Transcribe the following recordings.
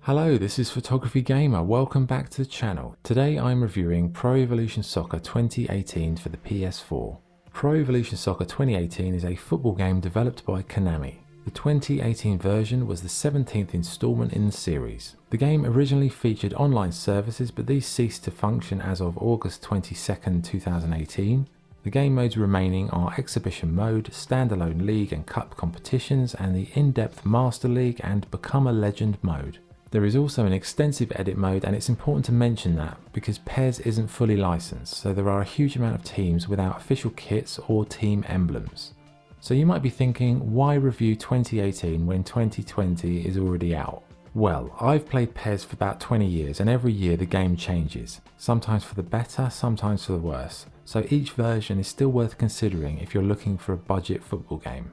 Hello, this is Photography Gamer. Welcome back to the channel. Today I'm reviewing Pro Evolution Soccer 2018 for the PS4. Pro Evolution Soccer 2018 is a football game developed by Konami. The 2018 version was the 17th installment in the series. The game originally featured online services, but these ceased to function as of August 22nd, 2018. The game modes remaining are Exhibition Mode, Standalone League and Cup competitions, and the in-depth Master League and Become a Legend mode. There is also an extensive edit mode, and it's important to mention that because PES isn't fully licensed, so there are a huge amount of teams without official kits or team emblems. So you might be thinking, why review 2018 when 2020 is already out? Well, I've played PES for about 20 years, and every year the game changes, sometimes for the better, sometimes for the worse, so each version is still worth considering if you're looking for a budget football game.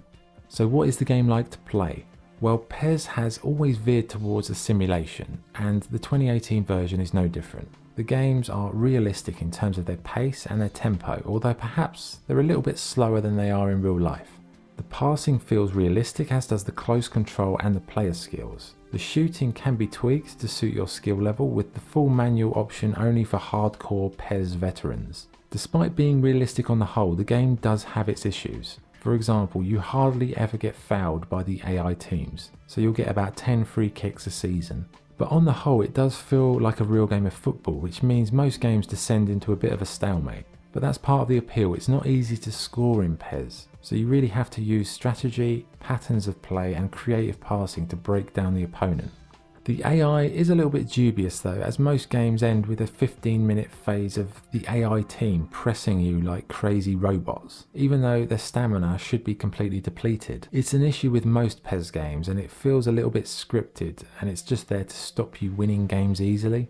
So what is the game like to play? Well, PES has always veered towards a simulation, and the 2018 version is no different. The games are realistic in terms of their pace and their tempo, although perhaps they're a little bit slower than they are in real life. The passing feels realistic, as does the close control and the player skills. The shooting can be tweaked to suit your skill level, with the full manual option only for hardcore PES veterans. Despite being realistic on the whole, the game does have its issues. For example, you hardly ever get fouled by the AI teams, so you'll get about 10 free kicks a season. But on the whole, it does feel like a real game of football, which means most games descend into a bit of a stalemate. But that's part of the appeal. It's not easy to score in PES, so you really have to use strategy, patterns of play and creative passing to break down the opponent. The AI is a little bit dubious though, as most games end with a 15-minute phase of the AI team pressing you like crazy robots, even though their stamina should be completely depleted. It's an issue with most PES games, and it feels a little bit scripted, and it's just there to stop you winning games easily.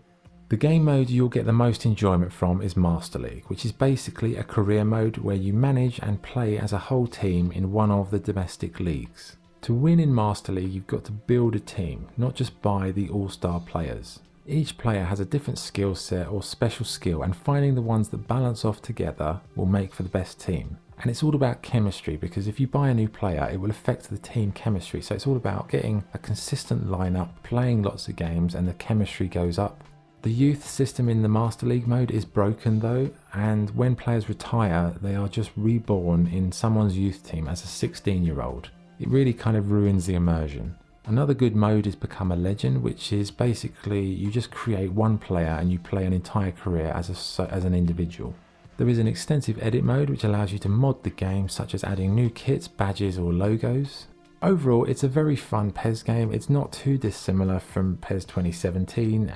The game mode you'll get the most enjoyment from is Master League, which is basically a career mode where you manage and play as a whole team in one of the domestic leagues. To win in Master League, you've got to build a team, not just buy the all-star players. Each player has a different skill set or special skill, and finding the ones that balance off together will make for the best team. And it's all about chemistry, because if you buy a new player, it will affect the team chemistry. So it's all about getting a consistent lineup, playing lots of games, and the chemistry goes up. The youth system in the Master League mode is broken though, and when players retire, they are just reborn in someone's youth team as a 16-year-old. It really kind of ruins the immersion. Another good mode is Become a Legend, which is basically you just create one player and you play an entire career as an individual. There is an extensive edit mode which allows you to mod the game, such as adding new kits, badges or logos. Overall, it's a very fun PES game. It's not too dissimilar from PES 2017,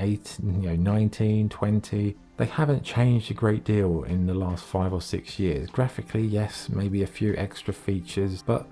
19, 20. They haven't changed a great deal in the last 5 or 6 years. Graphically, yes, maybe a few extra features, but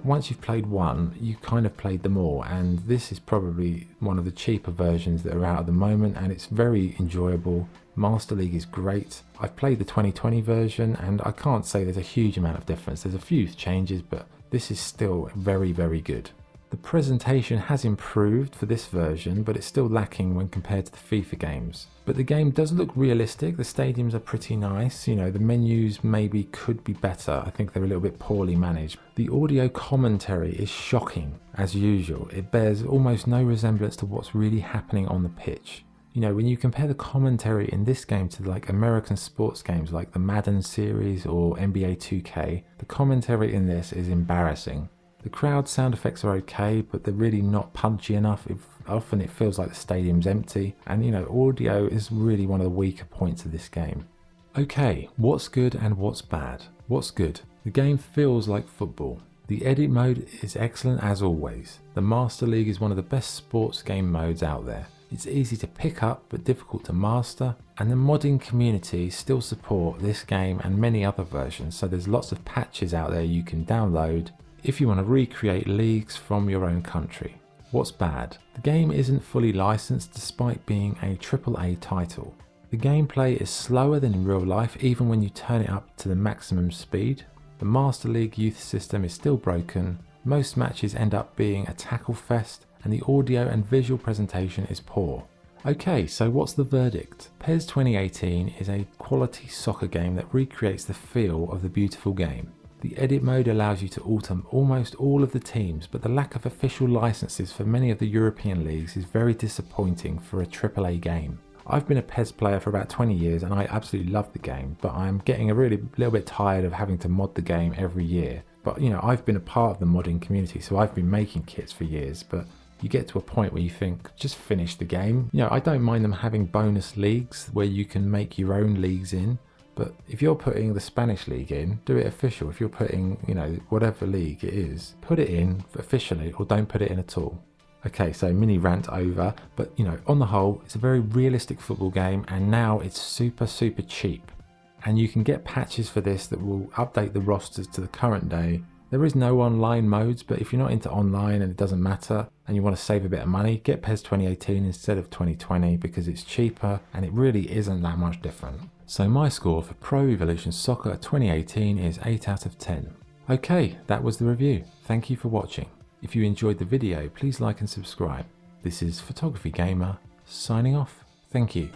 once you've played one, you kind of played them all, and this is probably one of the cheaper versions that are out at the moment, and it's very enjoyable. Master League is great. I've played the 2020 version, and I can't say there's a huge amount of difference. There's a few changes, but this is still very, very good. The presentation has improved for this version, but it's still lacking when compared to the FIFA games. But the game does look realistic. The stadiums are pretty nice. The menus maybe could be better. I think they're a little bit poorly managed. The audio commentary is shocking, as usual. It bears almost no resemblance to what's really happening on the pitch. When you compare the commentary in this game to like American sports games like the Madden series or NBA 2K, the commentary in this is embarrassing. The crowd sound effects are okay, but they're really not punchy enough. Often it feels like the stadium's empty, and audio is really one of the weaker points of this game. Okay, what's good and what's bad? What's good? The game feels like football. The edit mode is excellent as always. The Master League is one of the best sports game modes out there. It's easy to pick up but difficult to master, and the modding community still support this game and many other versions, so there's lots of patches out there you can download if you want to recreate leagues from your own country. What's bad? The game isn't fully licensed despite being a AAA title. The gameplay is slower than in real life, even when you turn it up to the maximum speed. The Master League youth system is still broken. Most matches end up being a tackle fest, and the audio and visual presentation is poor. Okay, so what's the verdict? PES 2018 is a quality soccer game that recreates the feel of the beautiful game. The edit mode allows you to alter almost all of the teams, but the lack of official licenses for many of the European leagues is very disappointing for a AAA game. I've been a PES player for about 20 years and I absolutely love the game, but I'm getting a little bit tired of having to mod the game every year. But you know, I've been a part of the modding community, so I've been making kits for years, but you get to a point where you think, just finish the game. You know, I don't mind them having bonus leagues where you can make your own leagues in, but if you're putting the Spanish league in, do it official. If you're putting, you know, whatever league it is, put it in officially or don't put it in at all. Okay, so mini rant over, but you know, on the whole, it's a very realistic football game and now it's super cheap. And you can get patches for this that will update the rosters to the current day. There is no online modes, but if you're not into online and it doesn't matter and you want to save a bit of money, get PES 2018 instead of 2020 because it's cheaper and it really isn't that much different. So my score for Pro Evolution Soccer 2018 is 8 out of 10. Okay, that was the review. Thank you for watching. If you enjoyed the video, please like and subscribe. This is Photography Gamer, signing off. Thank you.